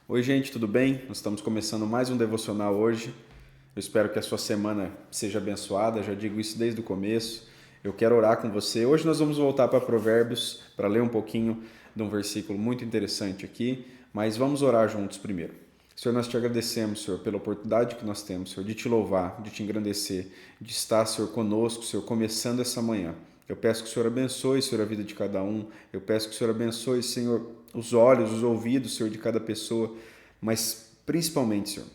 Oi, gente, tudo bem? Nós estamos começando mais um devocional hoje. Eu espero que a sua semana seja abençoada, já digo isso desde o começo. Eu quero orar com você. Hoje nós vamos voltar para Provérbios para ler um pouquinho de um versículo muito interessante aqui, mas vamos orar juntos primeiro. Senhor, nós te agradecemos, Senhor, pela oportunidade que nós temos, Senhor, de te louvar, de te engrandecer, de estar, Senhor, conosco, Senhor, começando essa manhã. Eu peço que o Senhor abençoe, Senhor, a vida de cada um. Eu peço que o Senhor abençoe, Senhor, os olhos, os ouvidos, Senhor, de cada pessoa, mas principalmente, Senhor,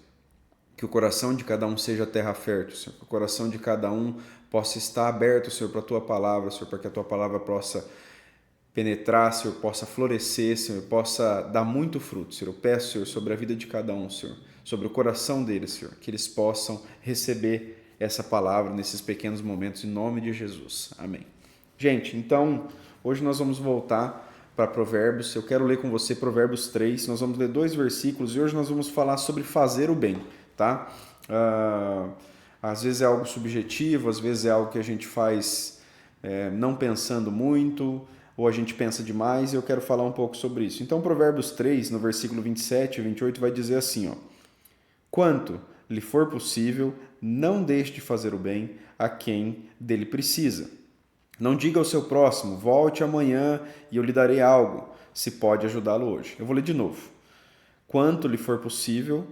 que o coração de cada um seja terra fértil, Senhor, que o coração de cada um possa estar aberto, Senhor, para a Tua palavra, Senhor, para que a Tua palavra possa penetrar, Senhor, possa florescer, Senhor, possa dar muito fruto, Senhor. Eu peço, Senhor, sobre a vida de cada um, Senhor, sobre o coração deles, Senhor, que eles possam receber essa palavra nesses pequenos momentos, em nome de Jesus. Amém. Gente, então, hoje nós vamos voltar para Provérbios. Eu quero ler com você Provérbios 3. Nós vamos ler 2 versículos e hoje nós vamos falar sobre fazer o bem, tá? Às vezes é algo subjetivo, às vezes é algo que a gente faz não pensando muito, ou a gente pensa demais, e eu quero falar um pouco sobre isso. Então, Provérbios 3, no versículo 27 e 28, vai dizer assim, ó: Quanto lhe for possível, não deixe de fazer o bem a quem dele precisa. Não diga ao seu próximo, volte amanhã e eu lhe darei algo, se pode ajudá-lo hoje. Eu vou ler de novo. Quanto lhe for possível,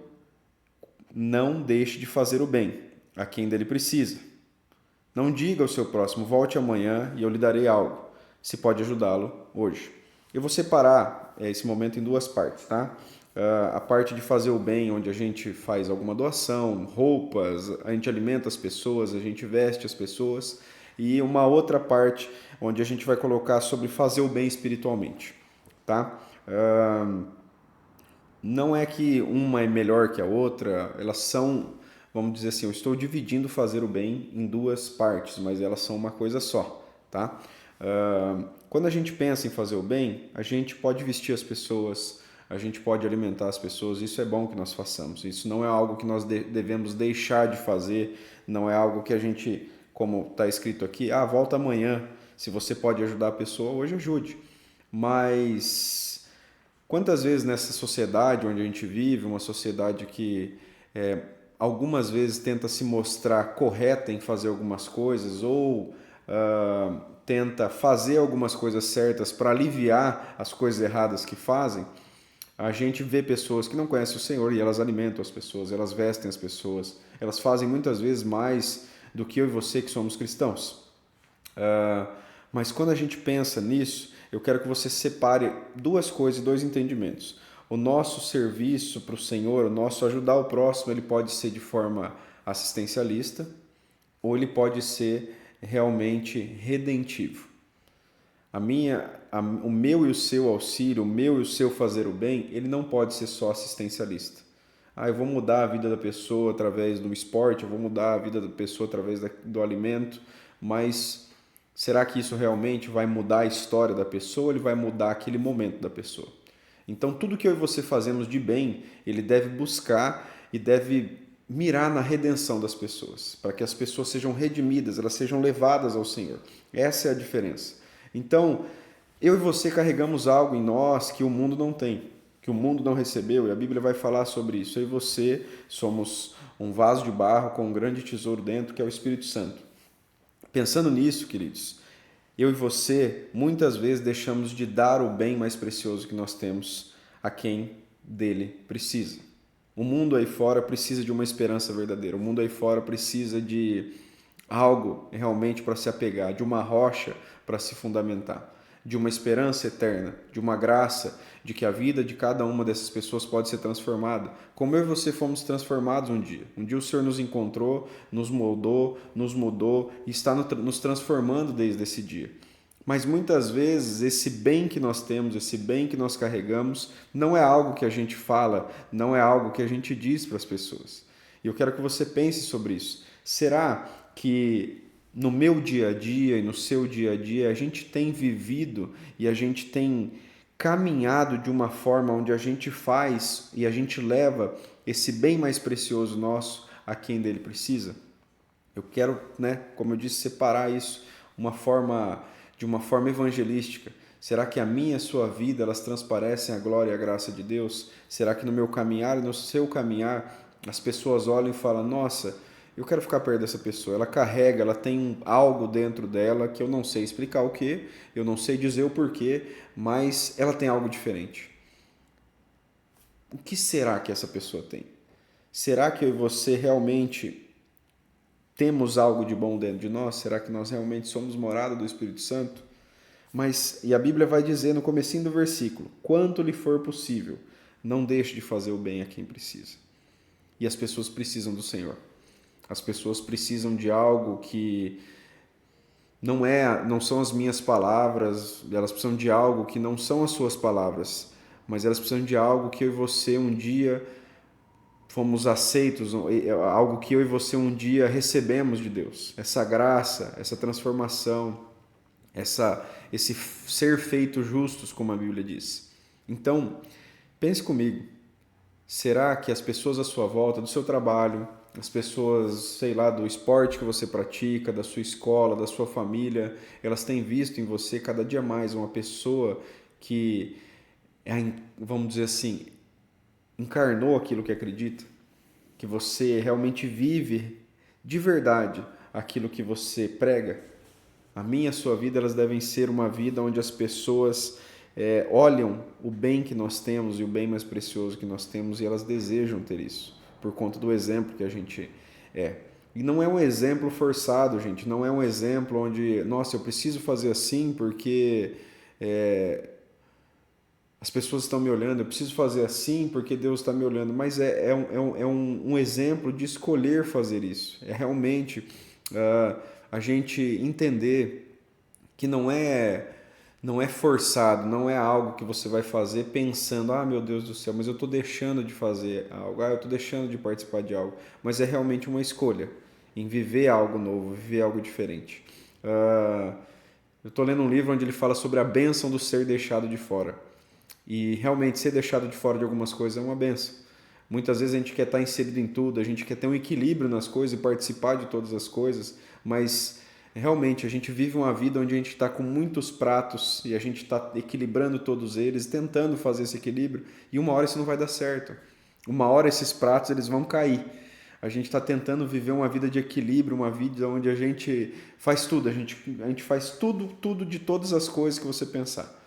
não deixe de fazer o bem a quem dele precisa. Não diga ao seu próximo, volte amanhã e eu lhe darei algo, se pode ajudá-lo hoje. Eu vou separar esse momento em duas partes, tá? A parte de fazer o bem, onde a gente faz alguma doação, roupas, a gente alimenta as pessoas, a gente veste as pessoas, e uma outra parte onde a gente vai colocar sobre fazer o bem espiritualmente, tá? Não é que uma é melhor que a outra, elas são, vamos dizer assim, eu estou dividindo fazer o bem em duas partes, mas elas são uma coisa só, tá? Quando a gente pensa em fazer o bem, a gente pode vestir as pessoas, a gente pode alimentar as pessoas, isso é bom que nós façamos. Isso não é algo que nós devemos deixar de fazer, não é algo que a gente, como está escrito aqui, volta amanhã, se você pode ajudar a pessoa, hoje ajude. Mas quantas vezes nessa sociedade onde a gente vive, uma sociedade que algumas vezes tenta se mostrar correta em fazer algumas coisas ou tenta fazer algumas coisas certas para aliviar as coisas erradas que fazem, a gente vê pessoas que não conhecem o Senhor e elas alimentam as pessoas, elas vestem as pessoas, elas fazem muitas vezes mais do que eu e você que somos cristãos. Mas quando a gente pensa nisso, eu quero que você separe duas coisas e dois entendimentos. O nosso serviço para o Senhor, o nosso ajudar o próximo, ele pode ser de forma assistencialista ou ele pode ser realmente redentivo. O meu e o seu auxílio, o meu e o seu fazer o bem, ele não pode ser só assistencialista. Eu vou mudar a vida da pessoa através do esporte, eu vou mudar a vida da pessoa através do alimento, mas será que isso realmente vai mudar a história da pessoa ou ele vai mudar aquele momento da pessoa? Então, tudo que eu e você fazemos de bem, ele deve buscar e deve mirar na redenção das pessoas, para que as pessoas sejam redimidas, elas sejam levadas ao Senhor. Essa é a diferença. Então, eu e você carregamos algo em nós que o mundo não tem, que o mundo não recebeu, e a Bíblia vai falar sobre isso. Eu e você somos um vaso de barro com um grande tesouro dentro, que é o Espírito Santo. Pensando nisso, queridos, eu e você muitas vezes deixamos de dar o bem mais precioso que nós temos a quem dele precisa. O mundo aí fora precisa de uma esperança verdadeira. O mundo aí fora precisa de algo realmente para se apegar, de uma rocha para se fundamentar, de uma esperança eterna, de uma graça, de que a vida de cada uma dessas pessoas pode ser transformada. Como eu e você fomos transformados um dia. Um dia o Senhor nos encontrou, nos moldou, nos mudou e está nos transformando desde esse dia. Mas muitas vezes esse bem que nós temos, esse bem que nós carregamos, não é algo que a gente fala, não é algo que a gente diz para as pessoas. E eu quero que você pense sobre isso. Será que no meu dia a dia e no seu dia a dia a gente tem vivido e a gente tem caminhado de uma forma onde a gente faz e a gente leva esse bem mais precioso nosso a quem dele precisa? Eu quero, como eu disse, separar isso de uma forma evangelística. Será que a minha e a sua vida, elas transparecem a glória e a graça de Deus? Será que no meu caminhar e no seu caminhar, as pessoas olham e falam, nossa, eu quero ficar perto dessa pessoa, ela carrega, ela tem algo dentro dela que eu não sei explicar o que, eu não sei dizer o porquê, mas ela tem algo diferente. O que será que essa pessoa tem? Será que eu e você realmente temos algo de bom dentro de nós? Será que nós realmente somos morada do Espírito Santo? Mas, e a Bíblia vai dizer no comecinho do versículo, quanto lhe for possível, não deixe de fazer o bem a quem precisa. E as pessoas precisam do Senhor. As pessoas precisam de algo que não são as minhas palavras, elas precisam de algo que não são as suas palavras, mas elas precisam de algo que eu e você um dia fomos aceitos, algo que eu e você um dia recebemos de Deus. Essa graça, essa transformação, esse ser feito justos, como a Bíblia diz. Então, pense comigo, será que as pessoas à sua volta, do seu trabalho, as pessoas, sei lá, do esporte que você pratica, da sua escola, da sua família, elas têm visto em você cada dia mais uma pessoa que, vamos dizer assim, encarnou aquilo que acredita? Que você realmente vive de verdade aquilo que você prega? A minha e a sua vida, elas devem ser uma vida onde as pessoas olham o bem que nós temos e o bem mais precioso que nós temos e elas desejam ter isso, por conta do exemplo que a gente é. E não é um exemplo forçado, gente, não é um exemplo onde, nossa, eu preciso fazer assim porque as pessoas estão me olhando, eu preciso fazer assim porque Deus está me olhando, mas um exemplo de escolher fazer isso. É realmente a gente entender que não é forçado, não é algo que você vai fazer pensando, ah, meu Deus do céu, mas eu estou deixando de fazer algo, eu estou deixando de participar de algo, mas é realmente uma escolha em viver algo novo, viver algo diferente. Eu estou lendo um livro onde ele fala sobre a bênção do ser deixado de fora. E realmente ser deixado de fora de algumas coisas é uma benção. Muitas vezes a gente quer estar inserido em tudo, a gente quer ter um equilíbrio nas coisas e participar de todas as coisas, mas realmente a gente vive uma vida onde a gente está com muitos pratos e a gente está equilibrando todos eles, tentando fazer esse equilíbrio, e uma hora isso não vai dar certo. Uma hora esses pratos eles vão cair. A gente está tentando viver uma vida de equilíbrio, uma vida onde a gente faz tudo, a gente faz tudo de todas as coisas que você pensar.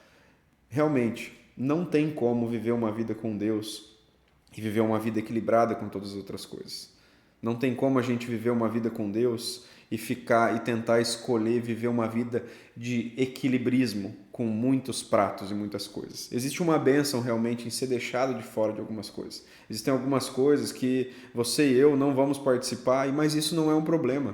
Realmente, não tem como viver uma vida com Deus e viver uma vida equilibrada com todas as outras coisas. Não tem como a gente viver uma vida com Deus e tentar escolher viver uma vida de equilibrismo com muitos pratos e muitas coisas. Existe uma bênção realmente em ser deixado de fora de algumas coisas. Existem algumas coisas que você e eu não vamos participar, mas isso não é um problema.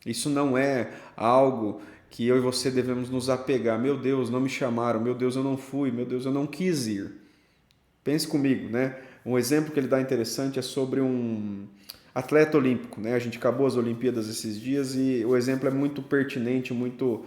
Isso não é algo que eu e você devemos nos apegar. Meu Deus, não me chamaram. Meu Deus, eu não fui. Meu Deus, eu não quis ir. Pense comigo, né? Um exemplo que ele dá interessante é sobre um atleta olímpico, né? A gente acabou as Olimpíadas esses dias e o exemplo é muito pertinente, muito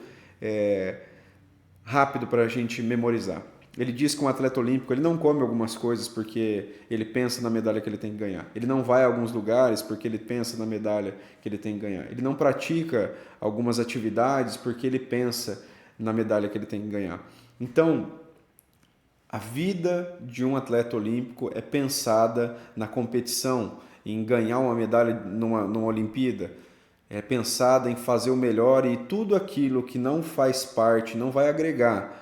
rápido para a gente memorizar. Ele diz que um atleta olímpico ele não come algumas coisas porque ele pensa na medalha que ele tem que ganhar. Ele não vai a alguns lugares porque ele pensa na medalha que ele tem que ganhar. Ele não pratica algumas atividades porque ele pensa na medalha que ele tem que ganhar. Então, a vida de um atleta olímpico é pensada na competição, em ganhar uma medalha numa Olimpíada. É pensada em fazer o melhor e tudo aquilo que não faz parte, não vai agregar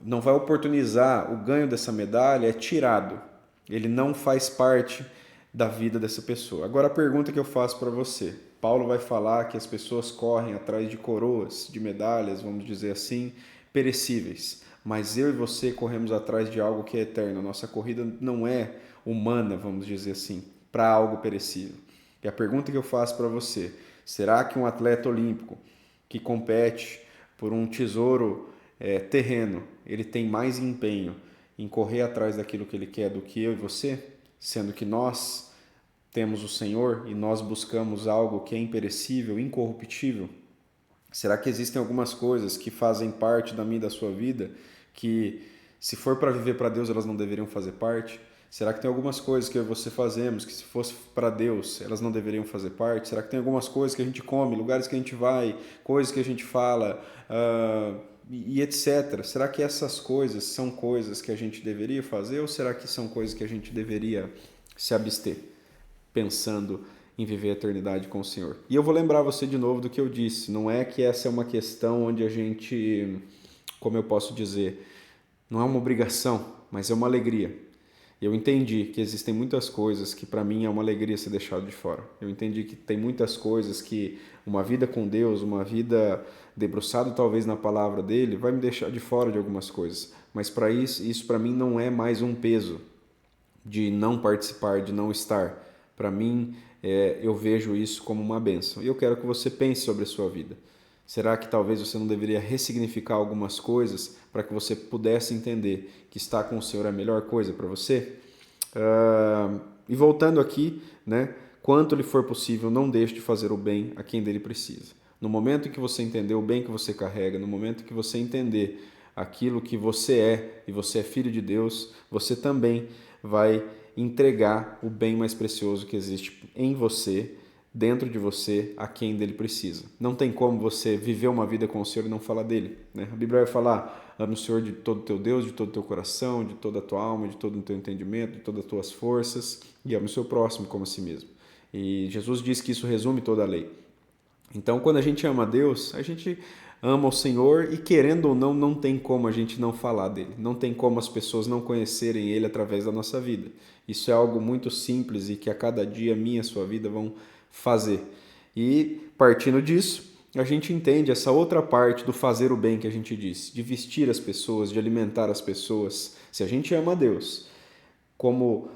não vai oportunizar o ganho dessa medalha, é tirado. Ele não faz parte da vida dessa pessoa. Agora a pergunta que eu faço para você. Paulo vai falar que as pessoas correm atrás de coroas, de medalhas, vamos dizer assim, perecíveis. Mas eu e você corremos atrás de algo que é eterno. Nossa corrida não é humana, vamos dizer assim, para algo perecível. E a pergunta que eu faço para você, será que um atleta olímpico que compete por um tesouro terreno, ele tem mais empenho em correr atrás daquilo que ele quer do que eu e você? Sendo que nós temos o Senhor e nós buscamos algo que é imperecível, incorruptível? Será que existem algumas coisas que fazem parte da minha e da sua vida que, se for para viver para Deus, elas não deveriam fazer parte? Será que tem algumas coisas que eu e você fazemos que, se fosse para Deus, elas não deveriam fazer parte? Será que tem algumas coisas que a gente come, lugares que a gente vai, coisas que a gente fala, e etc. Será que essas coisas são coisas que a gente deveria fazer ou será que são coisas que a gente deveria se abster, pensando em viver a eternidade com o Senhor? E eu vou lembrar você de novo do que eu disse, não é que essa é uma questão onde a gente, como eu posso dizer, não é uma obrigação, mas é uma alegria. Eu entendi que existem muitas coisas que para mim é uma alegria ser deixado de fora. Eu entendi que tem muitas coisas que uma vida com Deus, uma vida debruçado talvez na palavra dele, vai me deixar de fora de algumas coisas. Mas para isso para mim não é mais um peso de não participar, de não estar. Para mim, eu vejo isso como uma bênção. E eu quero que você pense sobre a sua vida. Será que talvez você não deveria ressignificar algumas coisas para que você pudesse entender que estar com o Senhor é a melhor coisa para você? E voltando aqui, né? Quanto lhe for possível, não deixe de fazer o bem a quem dele precisa. No momento em que você entender o bem que você carrega, no momento em que você entender aquilo que você é e você é filho de Deus, você também vai entregar o bem mais precioso que existe em você, dentro de você, a quem dele precisa. Não tem como você viver uma vida com o Senhor e não falar dele, né? A Bíblia vai falar: ame o Senhor de todo o teu Deus, de todo o teu coração, de toda a tua alma, de todo o teu entendimento, de todas as tuas forças, e ame o seu próximo como a si mesmo. E Jesus diz que isso resume toda a lei. Então, quando a gente ama a Deus, a gente ama o Senhor e, querendo ou não, não tem como a gente não falar dele. Não tem como as pessoas não conhecerem ele através da nossa vida. Isso é algo muito simples e que a cada dia a minha e a sua vida vão fazer. E, partindo disso, a gente entende essa outra parte do fazer o bem que a gente disse, de vestir as pessoas, de alimentar as pessoas. Se a gente ama a Deus como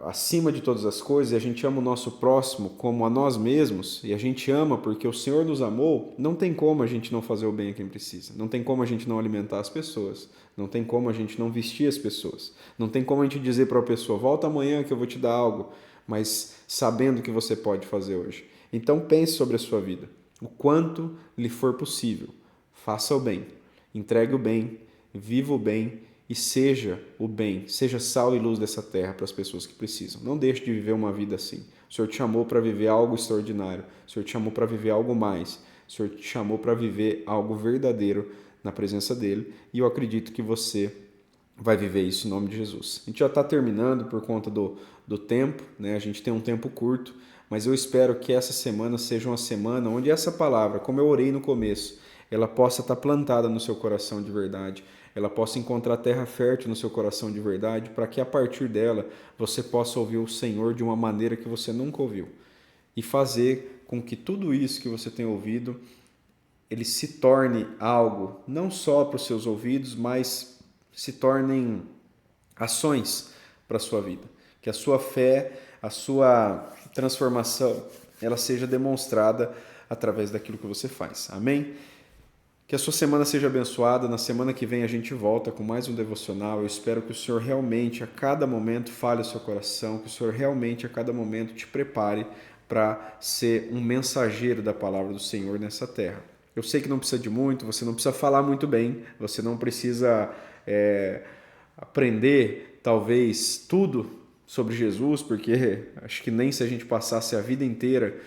acima de todas as coisas, e a gente ama o nosso próximo como a nós mesmos, e a gente ama porque o Senhor nos amou, não tem como a gente não fazer o bem a quem precisa, não tem como a gente não alimentar as pessoas, não tem como a gente não vestir as pessoas, não tem como a gente dizer para a pessoa: volta amanhã que eu vou te dar algo, mas sabendo que você pode fazer hoje. Então pense sobre a sua vida, o quanto lhe for possível, faça o bem, entregue o bem, viva o bem, e seja o bem, seja sal e luz dessa terra para as pessoas que precisam. Não deixe de viver uma vida assim. O Senhor te chamou para viver algo extraordinário. O Senhor te chamou para viver algo mais. O Senhor te chamou para viver algo verdadeiro na presença dEle. E eu acredito que você vai viver isso em nome de Jesus. A gente já está terminando por conta do tempo, né? A gente tem um tempo curto, mas eu espero que essa semana seja uma semana onde essa palavra, como eu orei no começo, ela possa estar plantada no seu coração de verdade, ela possa encontrar terra fértil no seu coração de verdade, para que a partir dela você possa ouvir o Senhor de uma maneira que você nunca ouviu e fazer com que tudo isso que você tem ouvido, ele se torne algo não só para os seus ouvidos, mas se tornem ações para a sua vida. Que a sua fé, a sua transformação, ela seja demonstrada através daquilo que você faz. Amém? Que a sua semana seja abençoada. Na semana que vem a gente volta com mais um devocional. Eu espero que o Senhor realmente a cada momento fale o seu coração, que o Senhor realmente a cada momento te prepare para ser um mensageiro da palavra do Senhor nessa terra. Eu sei que não precisa de muito, você não precisa falar muito bem, você não precisa aprender talvez tudo sobre Jesus, porque acho que nem se a gente passasse a vida inteira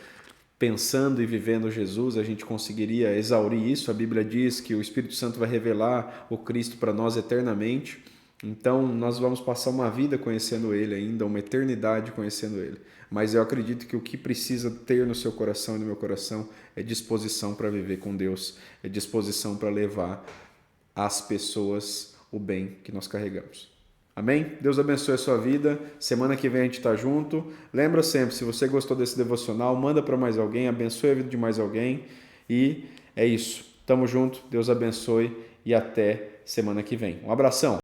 pensando e vivendo Jesus, a gente conseguiria exaurir isso. A Bíblia diz que o Espírito Santo vai revelar o Cristo para nós eternamente. Então, nós vamos passar uma vida conhecendo Ele ainda, uma eternidade conhecendo Ele. Mas eu acredito que o que precisa ter no seu coração e no meu coração é disposição para viver com Deus, é disposição para levar às pessoas o bem que nós carregamos. Amém? Deus abençoe a sua vida. Semana que vem a gente está junto. Lembra sempre, se você gostou desse devocional, manda para mais alguém, abençoe a vida de mais alguém. E é isso. Tamo junto. Deus abençoe e até semana que vem. Um abração.